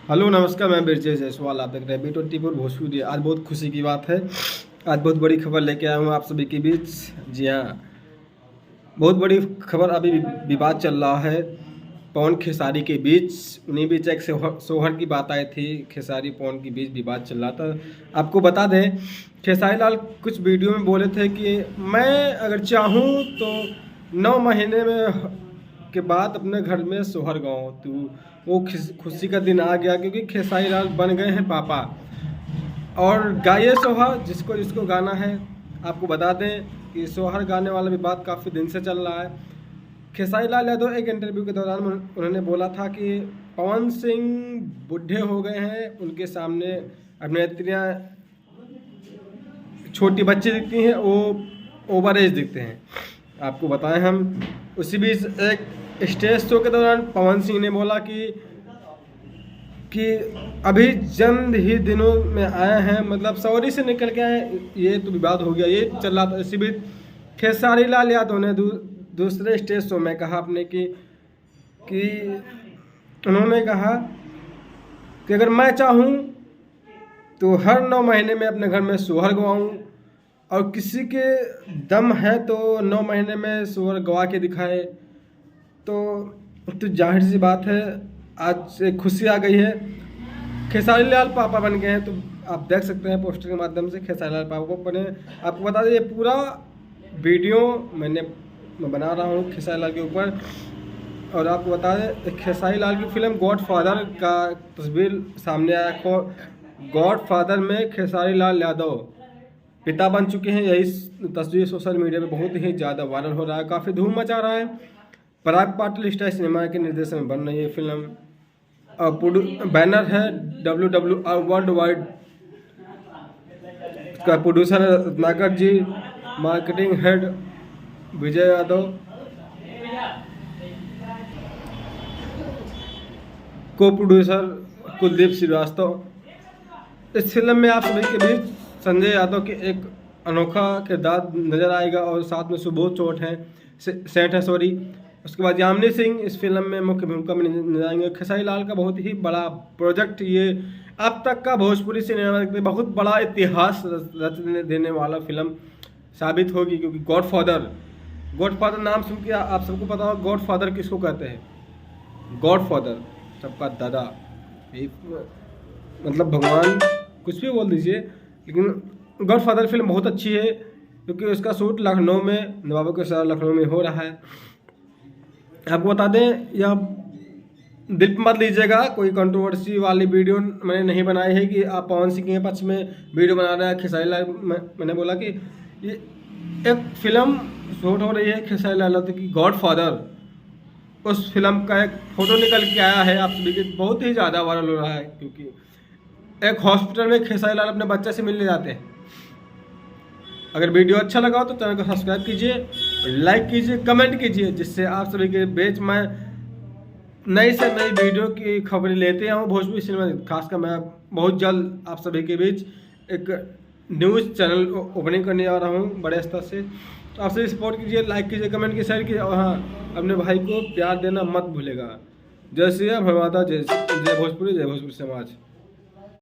Hello नमस्कार, मैं बिरजेश जायसवाल। आप देख रहे हैं B24 भोजपुरी। आज बहुत खुशी की बात है, आज बहुत बड़ी खबर लेके आया हूँ आप सभी के बीच। जी हाँ, बहुत बड़ी खबर। अभी विवाद चल रहा है पवन खेसारी के बीच। उन्हीं बीच एक सोहर की बात आई थी, खेसारी पवन के बीच विवाद चल रहा था। आपको बता दें, खेसारी लाल कुछ वीडियो में बोले थे कि मैं अगर चाहूँ तो 9 महीने में के बाद अपने घर में सोहर गाऊँ। तो वो खुशी का दिन आ गया, क्योंकि खेसारी लाल बन गए हैं पापा। और गाइए सोहर, जिसको जिसको गाना है। आपको बता दें कि सोहर गाने वाला भी बात काफ़ी दिन से चल रहा है। खेसारी लाल यादव एक इंटरव्यू के दौरान उन्होंने बोला था कि पवन सिंह बूढ़े हो गए हैं, उनके सामने अभिनेत्रियाँ छोटी बच्ची दिखती हैं, वो ओवर एज दिखते हैं। आपको बताएं हम, उसी बीच एक स्टेज शो के दौरान पवन सिंह ने बोला कि अभी जल्द ही दिनों में आए हैं, मतलब सौरी से निकल के आए। ये तो विवाद हो गया, ये चल रहा था। इसी बीच खेसारी लाल यादव ने दूसरे स्टेज शो में कहा अपने कि उन्होंने कहा कि अगर मैं चाहूँ तो हर 9 महीने में अपने घर में सोहर गवाऊँ, और किसी के दम है तो 9 महीने में सोहर गवा के दिखाए। तो जाहिर सी बात है, आज से खुशी आ गई है। खेसारी लाल पापा बन गए हैं, तो आप देख सकते हैं पोस्टर के माध्यम से खेसारी लाल पापा बने। आपको बता दें, ये पूरा वीडियो मैं बना रहा हूँ खेसारी लाल के ऊपर। और आपको बता दें, खेसारी लाल की फिल्म गॉडफादर का तस्वीर सामने आया। गॉडफादर में खेसारी लाल यादव पिता बन चुके हैं। यही तस्वीर सोशल मीडिया पे बहुत ही ज़्यादा वायरल हो रहा है, काफ़ी धूम मचा रहा है। पराग पाटिल स्टार सिनेमा के निर्देशन में बन रही है फिल्म, और बैनर है WWR वर्ल्ड वाइड। इसका प्रोड्यूसर है रत्नाकर जी, मार्केटिंग हेड विजय यादव, को प्रोड्यूसर कुलदीप श्रीवास्तव। इस फिल्म में आप सभी के बीच संजय यादव के एक अनोखा किरदार नजर आएगा, और साथ में सुबोध सेठ है सॉरी। उसके बाद यामिनी सिंह इस फिल्म में मुख्य भूमिका में नजर आएंगे। खेसारी लाल का बहुत ही बड़ा प्रोजेक्ट ये अब तक का भोजपुरी सिनेमा में बहुत बड़ा इतिहास रच देने वाला फिल्म साबित होगी, क्योंकि गॉडफादर नाम सुन के आप सबको पता होगा गॉडफादर किसको कहते हैं। गॉडफादर सबका दादा, मतलब भगवान, कुछ भी बोल दीजिए, लेकिन गॉडफादर फिल्म बहुत अच्छी है, क्योंकि उसका शूट लखनऊ में, नवाबों के शहर लखनऊ में हो रहा है। आपको बता दें, यह दिल मत लीजिएगा, कोई कंट्रोवर्सी वाली वीडियो मैंने नहीं बनाई है कि आप पवन सिंह के पक्ष में वीडियो बना रहे हैं। खेसारी लाल, मैंने बोला कि ये एक फिल्म शूट हो रही है खेसारी लाल की गॉडफादर। उस फिल्म का एक फ़ोटो निकल के आया है, आप सभी के बहुत ही ज़्यादा वायरल हो रहा है, क्योंकि एक हॉस्पिटल में खेसारी लाल अपने बच्चे से मिलने जाते हैं। अगर वीडियो अच्छा लगा हो तो चैनल को सब्सक्राइब कीजिए, लाइक कीजिए, कमेंट कीजिए, जिससे आप सभी के बीच मैं नई से नई वीडियो की खबरें लेते आऊँ भोजपुरी सिनेमा। खासकर मैं बहुत जल्द आप सभी के बीच एक न्यूज़ चैनल ओपनिंग करने जा रहा हूँ बड़े स्तर से। तो आप सभी सपोर्ट कीजिए, लाइक कीजिए, कमेंट कीजिए, शेयर कीजिए, और हाँ, अपने भाई को प्यार देना मत भूलेगा। जय श्री राम, जय माता, जय भोजपुरी, जय भोजपुरी समाज।